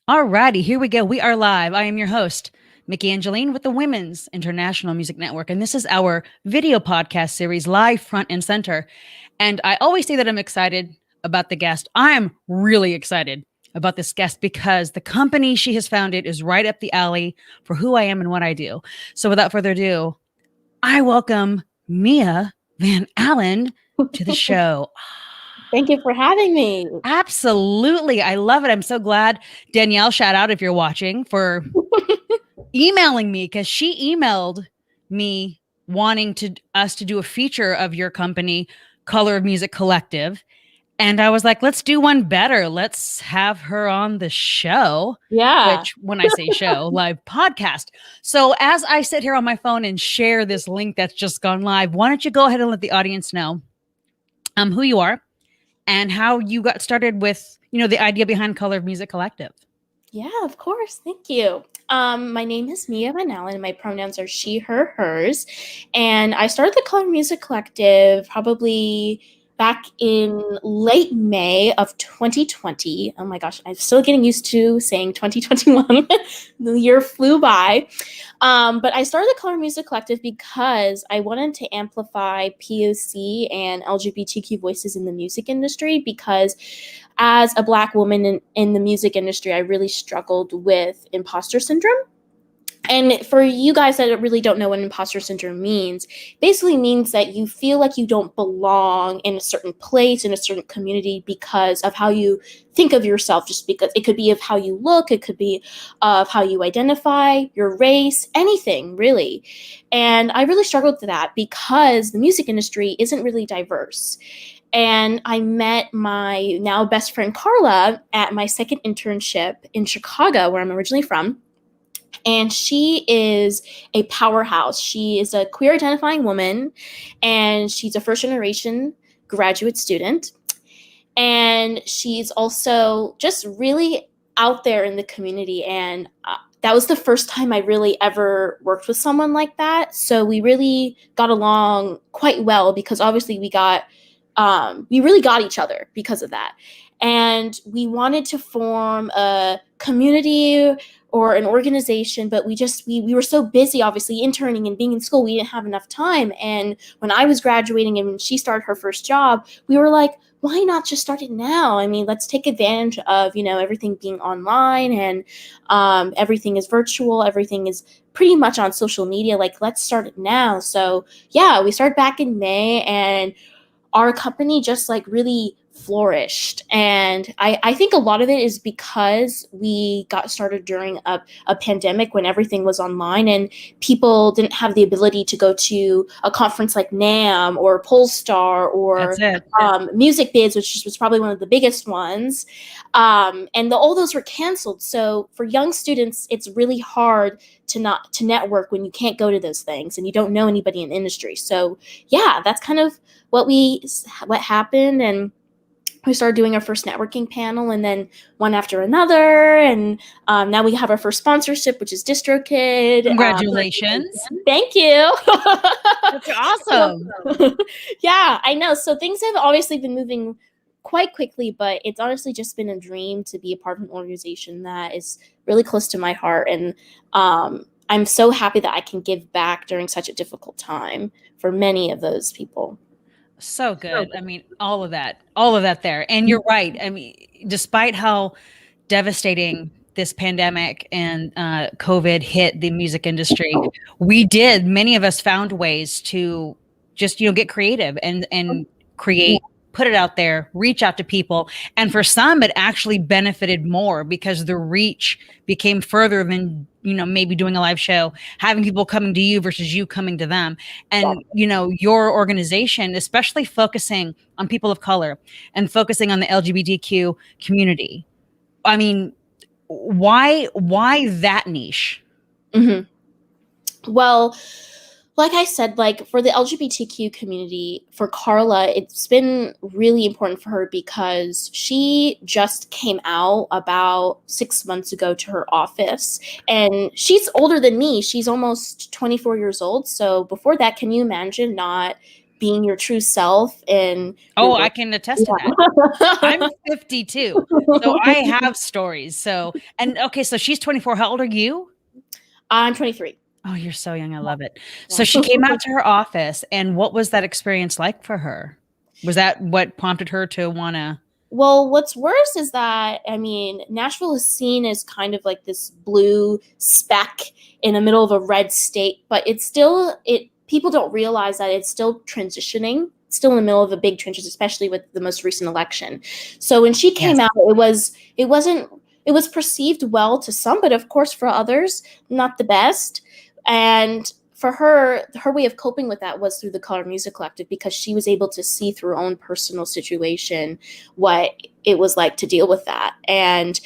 Alrighty, here we go. We are live. I am your host, Myki Angeline with the Women's International Music Network, and this is our video podcast series, live front and center. And I always say that I'm excited about the guest. I'm really excited about this guest because the company she has founded is right up the alley for who I am and what I do. So without further ado, I welcome Misa Van Allen to the show. Thank you for having me. Absolutely. I love it. I'm so glad. Danielle, shout out if you're watching, for emailing me, because she emailed me wanting us to do a feature of your company, Color of Music Collective. And I was like, let's do one better. Let's have her on the show. Yeah. Which, when I say show, live podcast. So as I sit here on my phone and share this link that's just gone live, why don't you go ahead and let the audience know who you are and how you got started with, the idea behind Color of Music Collective. Yeah, of course. Thank you. My name is Misa Van Allen. My pronouns are she, her, hers. And I started the Color Music Collective probably back in late May of 2020. Oh my gosh, I'm still getting used to saying 2021. The year flew by. But I started the Color Music Collective because I wanted to amplify POC and LGBTQ voices in the music industry, because as a Black woman in the music industry, I really struggled with imposter syndrome. And for you guys that really don't know what imposter syndrome means, basically means that you feel like you don't belong in a certain place, in a certain community, because of how you think of yourself, just because it could be of how you look, it could be of how you identify, your race, anything really. And I really struggled with that because the music industry isn't really diverse. And I met my now best friend Carla at my second internship in Chicago, where I'm originally from. And she is a powerhouse. She is a queer identifying woman, and she's a first generation graduate student. And she's also just really out there in the community. And that was the first time I really ever worked with someone like that. So we really got along quite well, because obviously we really got each other because of that. And we wanted to form a community or an organization, but we were so busy, obviously, interning and being in school, we didn't have enough time. And when I was graduating and when she started her first job, we were like, why not just start it now? I mean, let's take advantage of, everything being online, and everything is virtual. Everything is pretty much on social media. Like, let's start it now. So yeah, we started back in May, and our company just really flourished. And I think a lot of it is because we got started during a pandemic when everything was online and people didn't have the ability to go to a conference like NAMM or Polestar or Music Bids, which was probably one of the biggest ones. And all those were canceled. So for young students, it's really hard to network when you can't go to those things and you don't know anybody in the industry. So yeah, that's kind of what happened. And we started doing our first networking panel, and then one after another. And now we have our first sponsorship, which is DistroKid. Congratulations. Thank you. That's awesome. Yeah, I know. So things have obviously been moving quite quickly, but it's honestly just been a dream to be a part of an organization that is really close to my heart. And I'm so happy that I can give back during such a difficult time for many of those people. So good. I mean, all of that there. And you're right. I mean, despite how devastating this pandemic and COVID hit the music industry, many of us found ways to just, get creative and create, put it out there, reach out to people. And for some, it actually benefited more because the reach became further than, maybe doing a live show, having people coming to you versus you coming to them. And, your organization, especially focusing on people of color and focusing on the LGBTQ community. I mean, why that niche? Mm-hmm. Well, like I said, for the LGBTQ community, for Carla, it's been really important for her because she just came out about 6 months ago to her office, and she's older than me. She's almost 24 years old. So before that, can you imagine not being your true self and I can attest to that. I'm 52, so I have stories. So she's 24. How old are you? I'm 23. Oh, you're so young. I love it. So she came out to her office, and what was that experience like for her? Was that what prompted her to want to? Well, what's worse is that, I mean, Nashville is seen as kind of like this blue speck in the middle of a red state, but people don't realize that it's still transitioning, still in the middle of a big transition, especially with the most recent election. So when she came out, it was perceived well to some, but of course for others, not the best. And for her way of coping with that was through the Color Music Collective, because she was able to see through her own personal situation what it was like to deal with that. And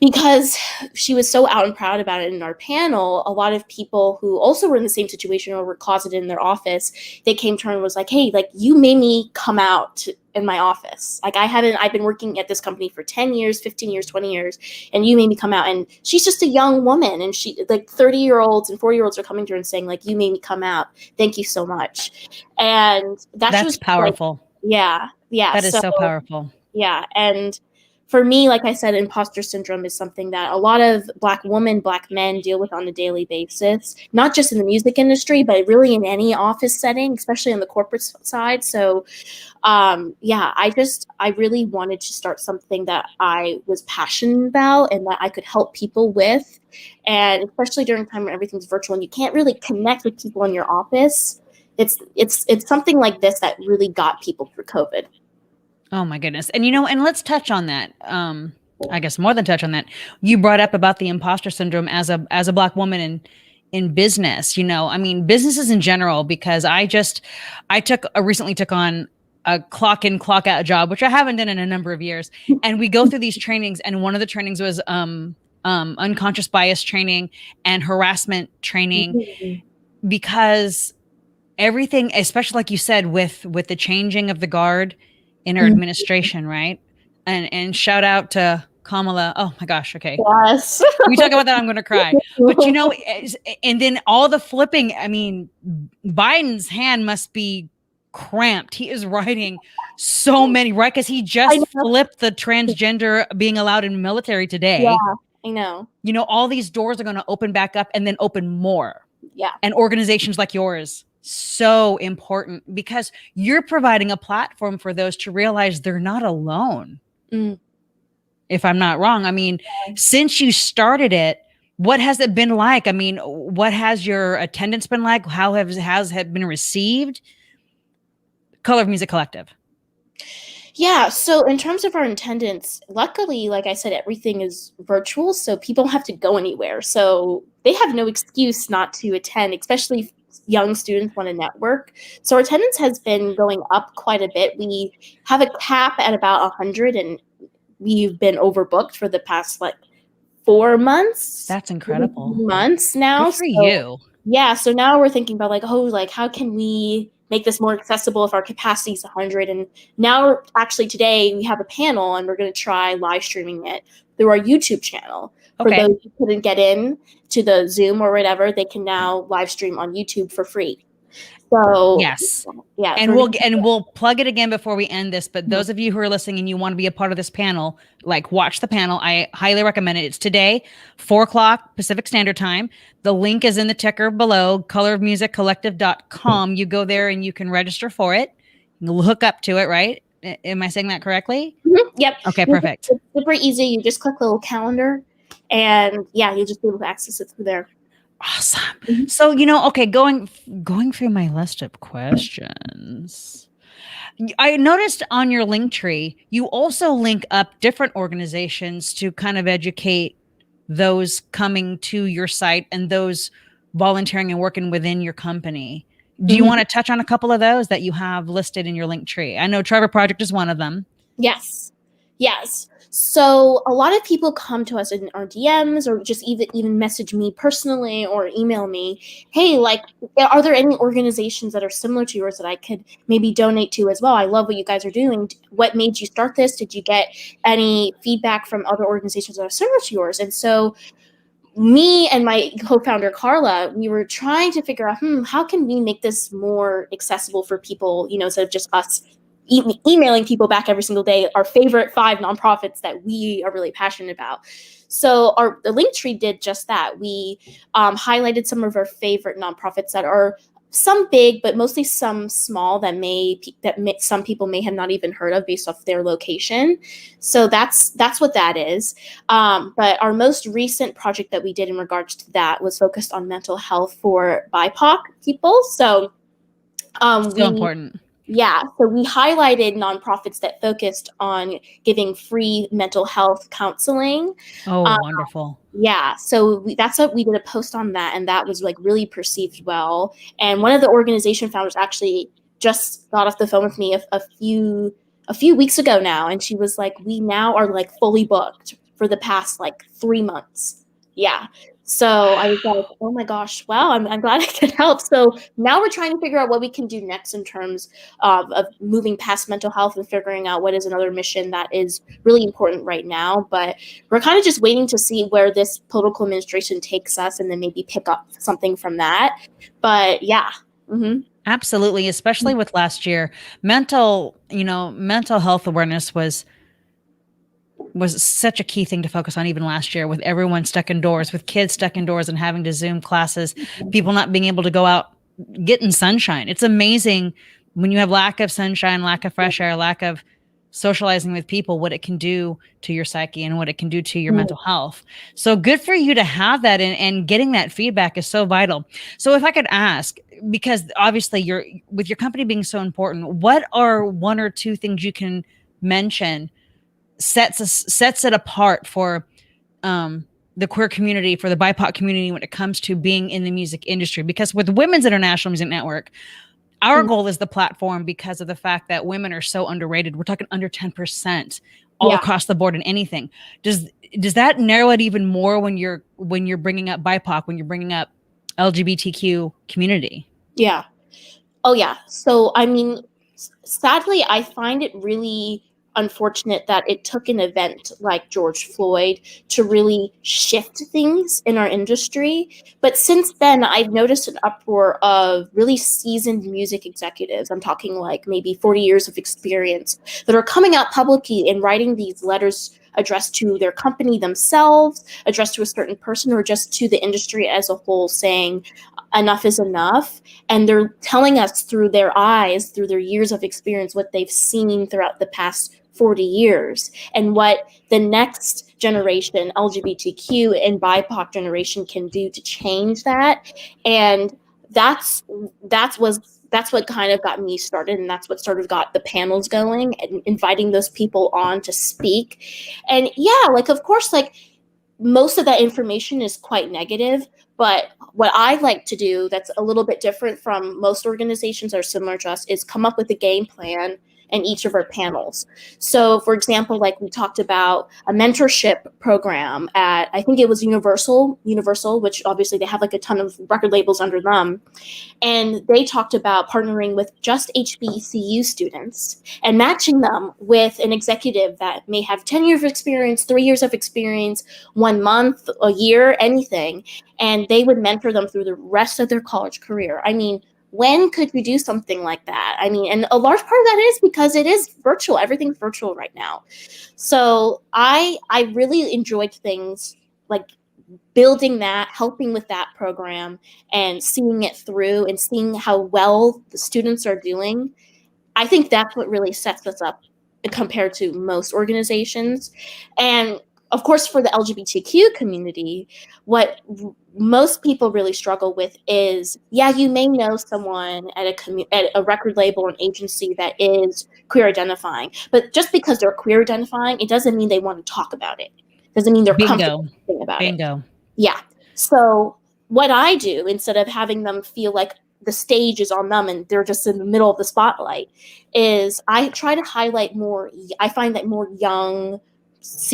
because she was so out and proud about it in our panel, a lot of people who also were in the same situation or were closeted in their office, they came to her and was like, hey, like, you made me come out in my office. Like, I've been working at this company for 10 years, 15 years, 20 years, and you made me come out. And she's just a young woman, and she, like, 30-year-olds and 40-year-olds are coming to her and saying, like, you made me come out. Thank you so much. And that's powerful. Like, yeah. That is so powerful. Yeah. And for me, like I said, imposter syndrome is something that a lot of Black women, Black men deal with on a daily basis, not just in the music industry, but really in any office setting, especially on the corporate side. So, I really wanted to start something that I was passionate about and that I could help people with. And especially during a time when everything's virtual and you can't really connect with people in your office, it's something like this that really got people through COVID. Oh my goodness. And and let's touch on that. I guess more than touch on that. You brought up about the imposter syndrome as a Black woman in business, I mean, businesses in general, because I recently took on a clock in, clock out job, which I haven't done in a number of years. And we go through these trainings, and one of the trainings was unconscious bias training and harassment training, because everything, especially like you said, with the changing of the guard in her administration, right? And shout out to Kamala. Oh my gosh. Okay. Yes. We talk about that, I'm going to cry. But and then all the flipping, I mean, Biden's hand must be cramped. He is writing so many, right? Because he just flipped the transgender being allowed in military today. Yeah, I know. All these doors are going to open back up and then open more. Yeah. And organizations like yours, so important, because you're providing a platform for those to realize they're not alone. If I'm not wrong. I mean, since you started it, what has it been like? I mean, what has your attendance been like? How has it been received? Color Music Collective. Yeah, so in terms of our attendance, luckily, like I said, everything is virtual, so people don't have to go anywhere. So they have no excuse not to attend, especially if young students want to network. So our attendance has been going up quite a bit. We have a cap at about 100, and we've been overbooked for the past 4 months. That's incredible. Months now. Good for you. Yeah, so now we're thinking about how can we make this more accessible if our capacity is 100? And now, actually, today we have a panel, and we're going to try live streaming it through our YouTube channel. For those who couldn't get in to the Zoom or whatever, they can now live stream on YouTube for free. So yes, yeah, and we'll plug it again before we end this. But those of you who are listening and you want to be a part of this panel, watch the panel. I highly recommend it. It's today, 4:00 Pacific Standard Time. The link is in the ticker below, colormusiccollective.com. You go there and you can register for it. You'll hook up to it, right? Am I saying that correctly? Mm-hmm. Yep. Okay, perfect. It's super easy. You just click the little calendar, and you'll just be able to access it through there. Awesome. Mm-hmm. So, going through my list of questions, I noticed on your link tree, you also link up different organizations to kind of educate those coming to your site and those volunteering and working within your company. Do you want to touch on a couple of those that you have listed in your link tree? I know Trevor Project is one of them. Yes. So a lot of people come to us in our DMs, or just even message me personally or email me, hey, are there any organizations that are similar to yours that I could maybe donate to as well? I love what you guys are doing. What made you start this? Did you get any feedback from other organizations that are similar to yours? And so me and my co-founder Carla, we were trying to figure out, how can we make this more accessible for people, instead of just us emailing people back every single day our favorite 5 nonprofits that we are really passionate about. So the Linktree did just that. We highlighted some of our favorite nonprofits that are some big, but mostly some small that some people may have not even heard of based off their location. So that's what that is. But our most recent project that we did in regards to that was focused on mental health for BIPOC people. So important. Yeah, so we highlighted nonprofits that focused on giving free mental health counseling. Oh, wonderful. Yeah, so that's what we did a post on that, and that was like really perceived well. And one of the organization founders actually just got off the phone with me a few weeks ago now, and she was like, "We now are like fully booked for the past like 3 months." Yeah. So I was like, oh my gosh, wow, I'm glad I could help. So now we're trying to figure out what we can do next in terms of moving past mental health and figuring out what is another mission that is really important right now. But we're kind of just waiting to see where this political administration takes us and then maybe pick up something from that. But yeah. Mm-hmm. Absolutely. Especially with last year, mental health awareness was such a key thing to focus on even last year, with everyone stuck indoors, with kids stuck indoors and having to Zoom classes, people not being able to go out, getting sunshine. It's amazing when you have lack of sunshine, lack of fresh air, lack of socializing with people, what it can do to your psyche and what it can do to your mental health. So good for you to have that, and getting that feedback is so vital. So if I could ask, because obviously with your company being so important, what are 1 or 2 things you can mention sets it apart for the queer community, for the BIPOC community when it comes to being in the music industry? Because with Women's International Music Network, our goal is the platform because of the fact that women are so underrated. We're talking under 10% all across the board in anything. Does that narrow it even more when you're bringing up BIPOC, when you're bringing up LGBTQ community? Yeah. Oh yeah. So I mean, sadly, I find it really unfortunate that it took an event like George Floyd to really shift things in our industry. But since then, I've noticed an uproar of really seasoned music executives. I'm talking like maybe 40 years of experience that are coming out publicly and writing these letters addressed to their company themselves, addressed to a certain person, or just to the industry as a whole, saying enough is enough. And they're telling us through their eyes, through their years of experience, what they've seen throughout the past 40 years and what the next generation, LGBTQ and BIPOC generation, can do to change that. And that's what kind of got me started, and that's what sort of got the panels going and inviting those people on to speak. And yeah, like of course, like most of that information is quite negative, but what I like to do that's a little bit different from most organizations that are similar to us is come up with a game plan in each of our panels. So for example, like we talked about a mentorship program at, I think it was Universal, which obviously they have like a ton of record labels under them. And they talked about partnering with just HBCU students and matching them with an executive that may have 10 years of experience, 3 years of experience, 1 month, a year, anything. And they would mentor them through the rest of their college career. I mean, when could we do something like that? I mean, and a large part of that is because it is virtual. Everything's virtual right now. So I really enjoyed things like building that, helping with that program and seeing it through and seeing how well the students are doing. I think that's what really sets us up compared to most organizations. And of course, for the LGBTQ community, what most people really struggle with is, yeah, you may know someone at a record label or an agency that is queer identifying, but just because they're queer identifying, it doesn't mean they want to talk about it. Doesn't mean they're comfortable talking about it. Yeah. So what I do, instead of having them feel like the stage is on them and they're just in the middle of the spotlight, is I try to highlight more. I find that more young,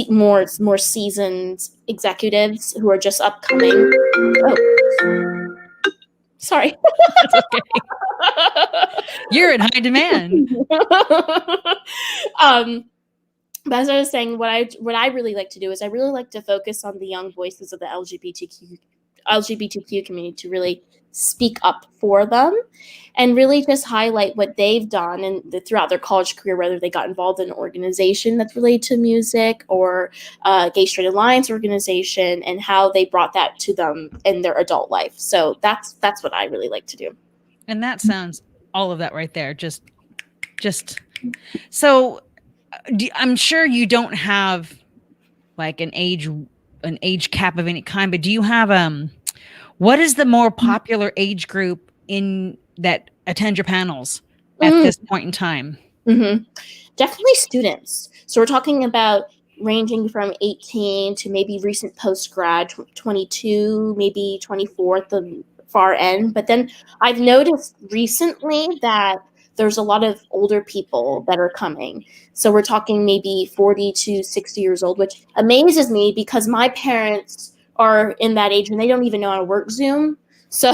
more seasoned executives who are just upcoming. Oh, sorry. That's okay. You're in high demand. as I was saying, what I really like to do is I really like to focus on the young voices of the LGBTQ community to really speak up for them and really just highlight what they've done and throughout their college career, whether they got involved in an organization that's related to music or a Gay Straight Alliance organization, and how they brought that to them in their adult life. So that's what I really like to do. And that sounds all of that right there. Just so I'm sure you don't have like an age cap of any kind, but do you have what is the more popular age group in that attend your panels at this point in time? Definitely students. So we're talking about ranging from 18 to maybe recent post-grad, 22, maybe 24 at the far end. But then I've noticed recently that there's a lot of older people that are coming. So we're talking maybe 40 to 60 years old, which amazes me because my parents are in that age and they don't even know how to work Zoom. So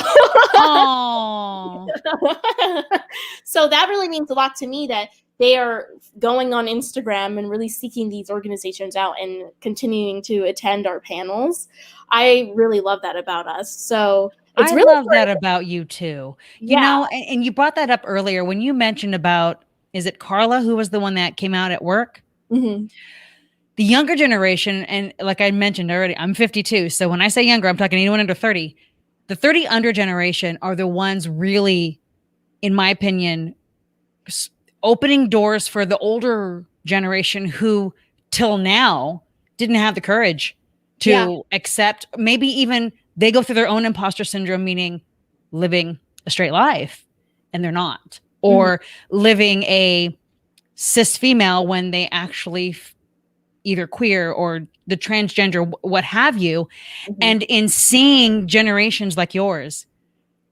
so that really means a lot to me that they are going on Instagram and really seeking these organizations out and continuing to attend our panels. I really love that about us. So I really love that about you too. Yeah. You know, and you brought that up earlier when you mentioned about, is it Carla who was the one that came out at work? Mm-hmm. The younger generation, and like I mentioned already, I'm 52. So when I say younger, I'm talking anyone under 30. The 30 under generation are the ones really, in my opinion, opening doors for the older generation who till now didn't have the courage to accept, maybe even they go through their own imposter syndrome, meaning living a straight life and they're not, or living a cis female when they actually either queer or the transgender, what have you. And in seeing generations like yours,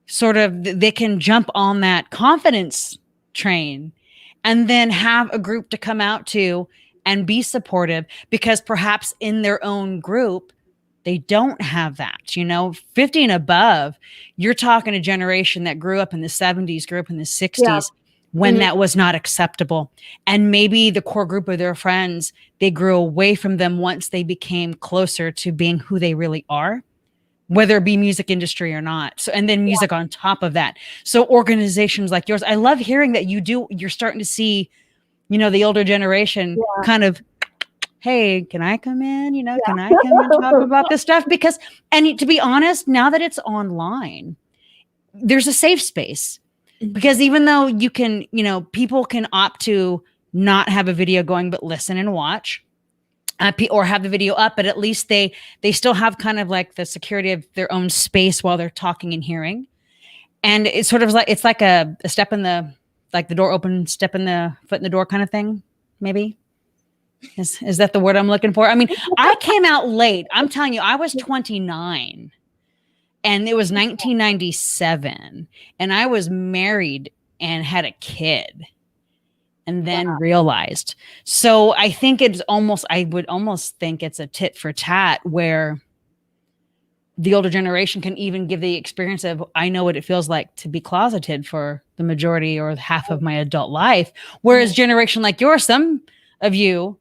sort of, they can jump on that confidence train and then have a group to come out to and be supportive, because perhaps in their own group, they don't have that, 50 and above. You're talking a generation that grew up in the 70s, grew up in the 60s when that was not acceptable. And maybe the core group of their friends, they grew away from them once they became closer to being who they really are, whether it be music industry or not. So, and then music on top of that. So organizations like yours, I love hearing that you're starting to see, the older generation kind of, hey, can I come in? Can I come and talk about this stuff? Because, and to be honest, now that it's online, there's a safe space. Because even though you can, people can opt to not have a video going, but listen and watch. Or have the video up, but at least they still have kind of like the security of their own space while they're talking and hearing. And it's sort of like, it's like a step in the, like the door open, step in the foot in the door kind of thing. Maybe is that the word I'm looking for? I mean, I came out late. I'm telling you, I was 29 and it was 1997 and I was married and had a kid. And then realized. So I think I would almost think it's a tit for tat where the older generation can even give the experience of, I know what it feels like to be closeted for the majority or half of my adult life. Whereas generation like yours, some of you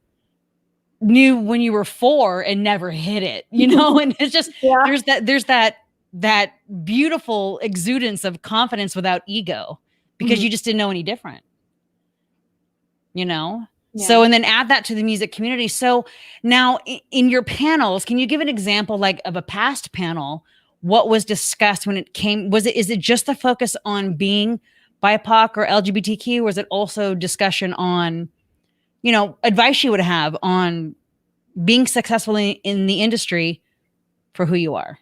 knew when you were 4 and never hit it, and it's just, there's that beautiful exudance of confidence without ego because you just didn't know any different. So, and then add that to the music community. So now in your panels, can you give an example like of a past panel? What was discussed when it came? Is it just the focus on being BIPOC or LGBTQ? Or was it also discussion on, advice you would have on being successful in the industry for who you are?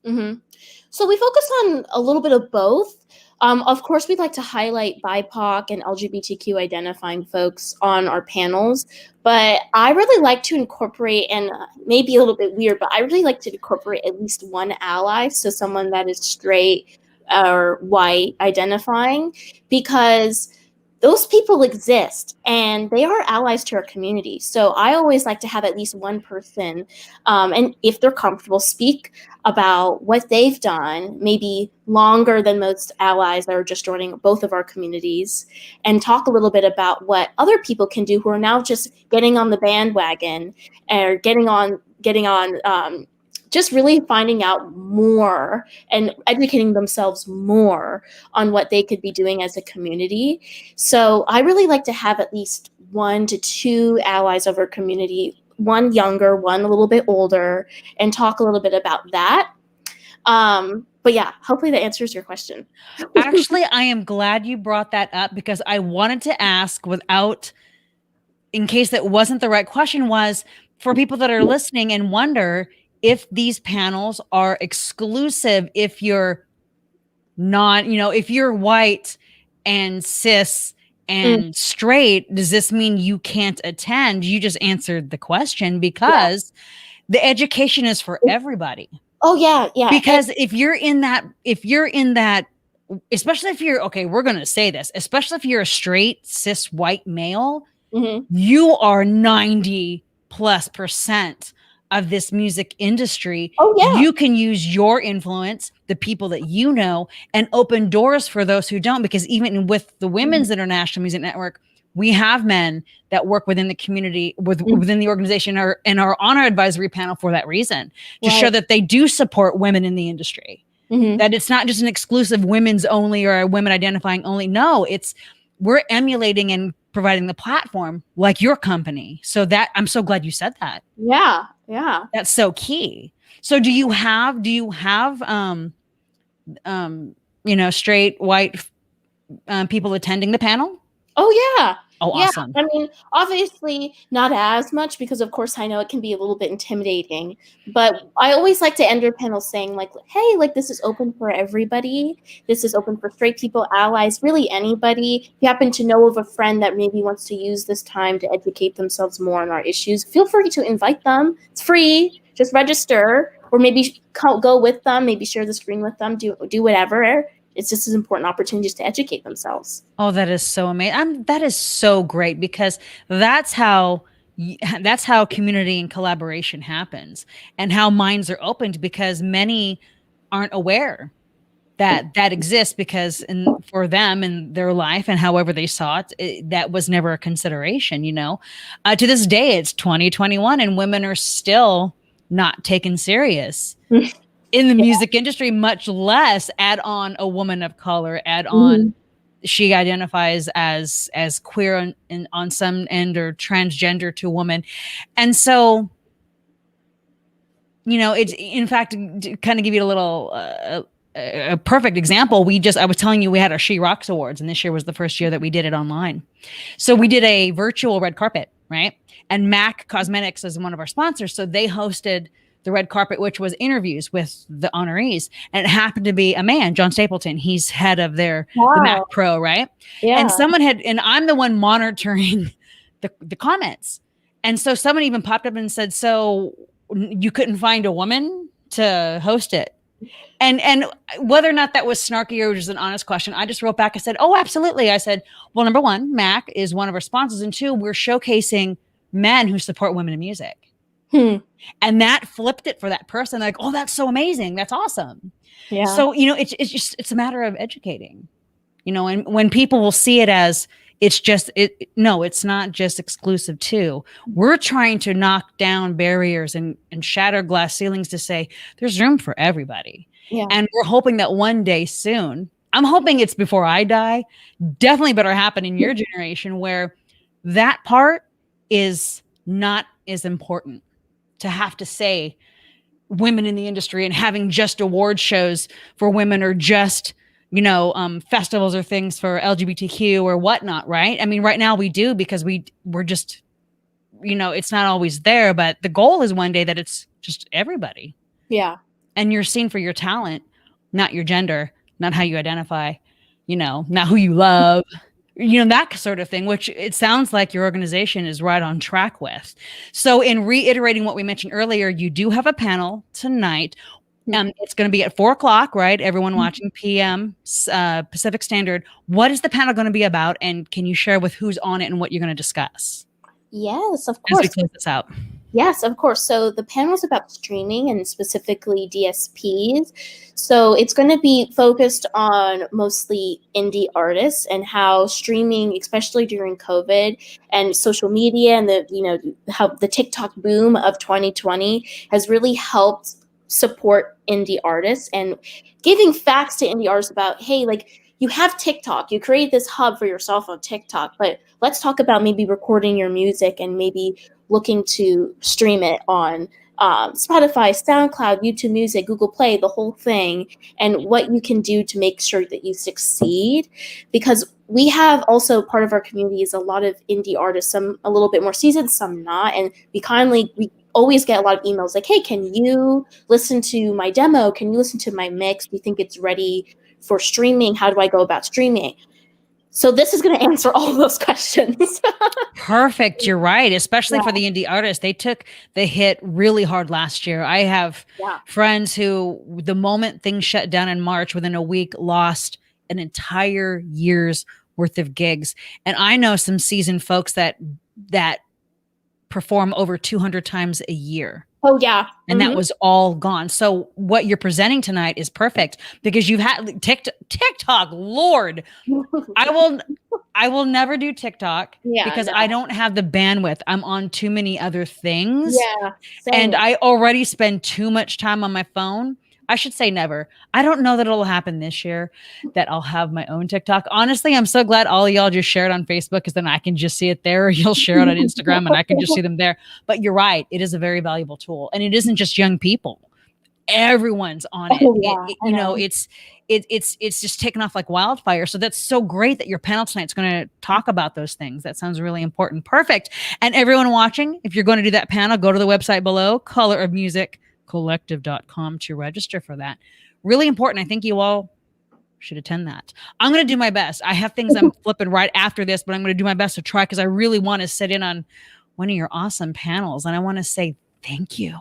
So we focus on a little bit of both. Of course, we'd like to highlight BIPOC and LGBTQ identifying folks on our panels, but I really like to incorporate, and maybe a little bit weird, but I really like to incorporate at least one ally, so someone that is straight or white identifying, because those people exist and they are allies to our community. So I always like to have at least one person, and if they're comfortable, speak about what they've done, maybe longer than most allies that are just joining both of our communities, and talk a little bit about what other people can do who are now just getting on the bandwagon or getting on just really finding out more and educating themselves more on what they could be doing as a community. So I really like to have at least 1 to 2 allies of our community, one younger, one a little bit older, and talk a little bit about that. But yeah, hopefully that answers your question. Actually, I am glad you brought that up, because I wanted to ask in case that wasn't the right question, was for people that are listening and wonder if these panels are exclusive, if you're not, if you're white and cis and straight, does this mean you can't attend? You just answered the question, because the education is for everybody. Oh yeah. Because if you're in that, especially if you're, okay, we're going to say this, especially if you're a straight cis white male, you are 90+% of this music industry. Oh yeah. You can use your influence, the people that you know, and open doors for those who don't, because even with the Women's International Music Network, we have men that work within the community, within the organization, and are on our advisory panel for that reason, to show that they do support women in the industry, that it's not just an exclusive women's only or a women identifying only. No, we're emulating and providing the platform like your company. So that, I'm so glad you said that. Yeah. That's so key. So do you have straight white people attending the panel? Oh yeah. Oh, awesome. I mean, obviously not as much, because of course I know it can be a little bit intimidating, but I always like to end your panel saying like, hey, like, this is open for everybody. This is open for straight people, allies, really anybody. If you happen to know of a friend that maybe wants to use this time to educate themselves more on our issues, feel free to invite them. It's free. Just register, or maybe go with them, maybe share the screen with them, do whatever. It's just as important opportunities to educate themselves. Oh, that is so amazing. That is so great, because that's how community and collaboration happens, and how minds are opened, because many aren't aware that exists, because for them in their life and however they saw it, that was never a consideration, to this day, it's 2021 and women are still not taken serious in the music industry, much less add on a woman of color, add on she identifies as queer on some end, or transgender to woman. And so, it's, in fact, to kind of give you a little a perfect example, I was telling you, we had our She Rocks Awards, and this year was the first year that we did it online. So we did a virtual red carpet, right? And MAC Cosmetics is one of our sponsors, so they hosted the red carpet, which was interviews with the honorees. And it happened to be a man, John Stapleton. He's head of the Mac Pro, right? Yeah. And and I'm the one monitoring the comments. And so someone even popped up and said, so you couldn't find a woman to host it? And whether or not that was snarky or just an honest question, I just wrote back, I said, oh, absolutely. I said, well, number one, Mac is one of our sponsors. And two, we're showcasing men who support women in music. And that flipped it for that person. Like, oh, that's so amazing. That's awesome. Yeah. So, it's a matter of educating, and when people will see it as, no, it's not just exclusive to. We're trying to knock down barriers and shatter glass ceilings to say there's room for everybody. Yeah. And we're hoping that one day soon, I'm hoping it's before I die, definitely better happen in your generation, where that part is not as important to have to say women in the industry, and having just award shows for women, or just, festivals or things for LGBTQ or whatnot. Right. I mean, right now we do, because we're just, it's not always there, but the goal is one day that it's just everybody. Yeah. And you're seen for your talent, not your gender, not how you identify, not who you love, that sort of thing, which it sounds like your organization is right on track with. So in reiterating what we mentioned earlier, you do have a panel tonight. It's going to be at 4:00, right? Everyone watching PM Pacific Standard. What is the panel going to be about? And can you share with who's on it and what you're going to discuss? Yes, of As we course. close this out. Yes, of course. So the panel is about streaming and specifically DSPs. So it's going to be focused on mostly indie artists and how streaming, especially during COVID and social media and how the TikTok boom of 2020 has really helped support indie artists and giving facts to indie artists about, hey, like you have TikTok, you create this hub for yourself on TikTok, but let's talk about maybe recording your music and maybe looking to stream it on Spotify, SoundCloud, YouTube Music, Google Play, the whole thing, and what you can do to make sure that you succeed. Because we have also part of our community is a lot of indie artists, some a little bit more seasoned, some not, and we always get a lot of emails like, hey, can you listen to my demo? Can you listen to my mix? Do you think it's ready for streaming? How do I go about streaming? So this is going to answer all of those questions. Perfect. You're right. Especially for the indie artists. They took the hit really hard last year. I have friends who, the moment things shut down in March, within a week, lost an entire year's worth of gigs. And I know some seasoned folks that perform over 200 times a year. Oh, yeah. And that was all gone. So what you're presenting tonight is perfect because you've had TikTok, Lord, I will never do TikTok because I don't have the bandwidth. I'm on too many other things. Yeah. And I already spend too much time on my phone. I should say never. I don't know that it'll happen this year that I'll have my own TikTok. Honestly, I'm so glad all of y'all just share it on Facebook because then I can just see it there. Or you'll share it on Instagram and I can just see them there. But you're right. It is a very valuable tool. And it isn't just young people. Everyone's on it. It's just taken off like wildfire. So that's so great that your panel tonight's going to talk about those things. That sounds really important. Perfect. And everyone watching, if you're going to do that panel, go to the website below, colorofmusiccollective.com to register for that. Really important. I think you all should attend that. I'm going to do my best. I have things I'm flipping right after this, but I'm going to do my best to try because I really want to sit in on one of your awesome panels. And I want to say thank you.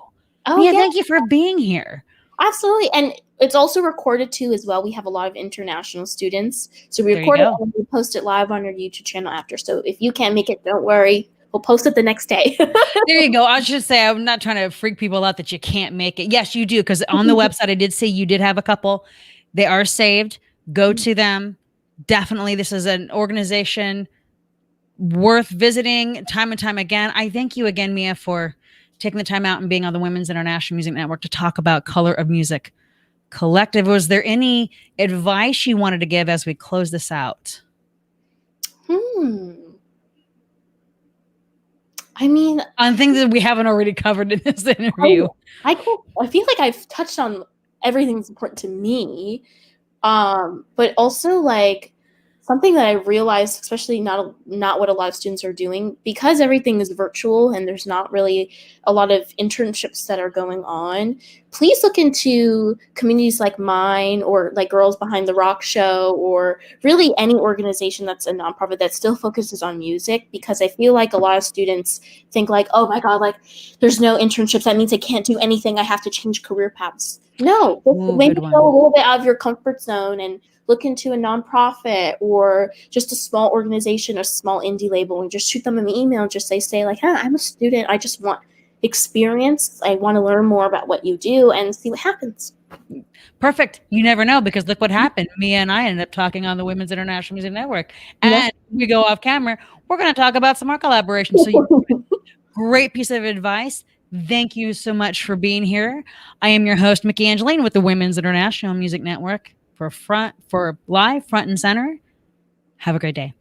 Oh, yeah. Thank you for being here. Absolutely. And it's also recorded too as well. We have a lot of international students. So we record it and we post it live on our YouTube channel after. So if you can't make it, don't worry. We'll post it the next day. There you go. I should say, I'm not trying to freak people out that you can't make it. Yes, you do. Because on the website, I did say you did have a couple. They are saved. Go to them. Definitely. This is an organization worth visiting time and time again. I thank you again, Mia, for taking the time out and being on the Women's International Music Network to talk about Color of Music Collective. Was there any advice you wanted to give as we close this out? I mean, on things that we haven't already covered in this interview. I feel like I've touched on everything that's important to me. But also like something that I realized, especially not what a lot of students are doing, because everything is virtual and there's not really a lot of internships that are going on. Please look into communities like mine or like Girls Behind the Rock Show or really any organization that's a nonprofit that still focuses on music, because I feel like a lot of students think like, oh my God, like there's no internships. That means I can't do anything. I have to change career paths. No, maybe go a little bit out of your comfort zone and look into a nonprofit or just a small organization, a small indie label, and just shoot them an email and just say like, hey, I'm a student. I just want experience. I want to learn more about what you do and see what happens. Perfect. You never know, because look what happened. Mia and I ended up talking on the Women's International Music Network, and we go off camera. We're going to talk about some more collaborations. So great piece of advice. Thank you so much for being here. I am your host, Myki Angeline, with the Women's International Music Network. For live, front and center. Have a great day.